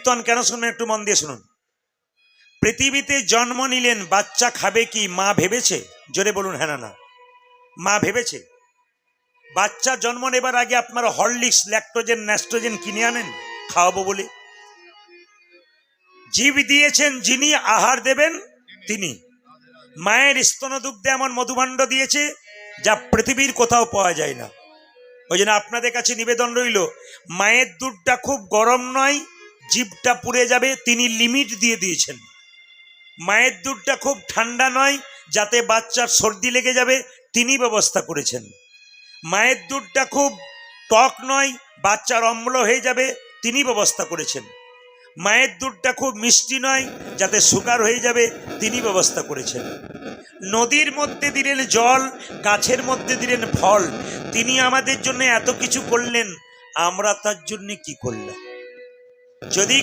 কেন শুনবেন? একটু মন দিয়ে শুনুন। পৃথিবীতে জন্ম নিলেন, বাচ্চা খাবে কি মা ভেবেছে? জোরে বলুন হ্যাঁ না না। মা ভেবেছে? বাচ্চা জন্ম নেবার আগে আপনারা হরলিক্স, ল্যাকটোজেন, ন্যাস্ট্রোজেন কিনে আনেন খাওয়াবো বলে? জীব দিয়েছেন যিনি, আহার দেবেন তিনি। মায়ের স্তনদুগ্ধে এমন মধুভাণ্ড দিয়েছে যা পৃথিবীর কোথাও পাওয়া যায় না। ওই জন্য আপনাদের কাছে নিবেদন রইল, মায়ের দুধটা খুব গরম নয়, জিভটা পুড়ে যাবে, তিনি লিমিট দিয়ে দিয়েছেন। মায়ের দুধটা খুব ঠান্ডা নয়, যাতে বাচ্চার সর্দি লেগে যাবে, তিনি ব্যবস্থা করেছেন। মায়ের দুধটা খুব টক নয়, বাচ্চার অম্ল হয়ে যাবে, তিনি ব্যবস্থা করেছেন। মায়ের দুধটা খুব মিষ্টি নয়, যাতে সুগার হয়ে যাবে, তিনি ব্যবস্থা করেছেন। নদীর মধ্যে দিলেন জল, গাছের মধ্যে দিলেন ফল, তিনি আমাদের জন্য এত কিছু করলেন, আমরা তার জন্য কি করলাম? যদি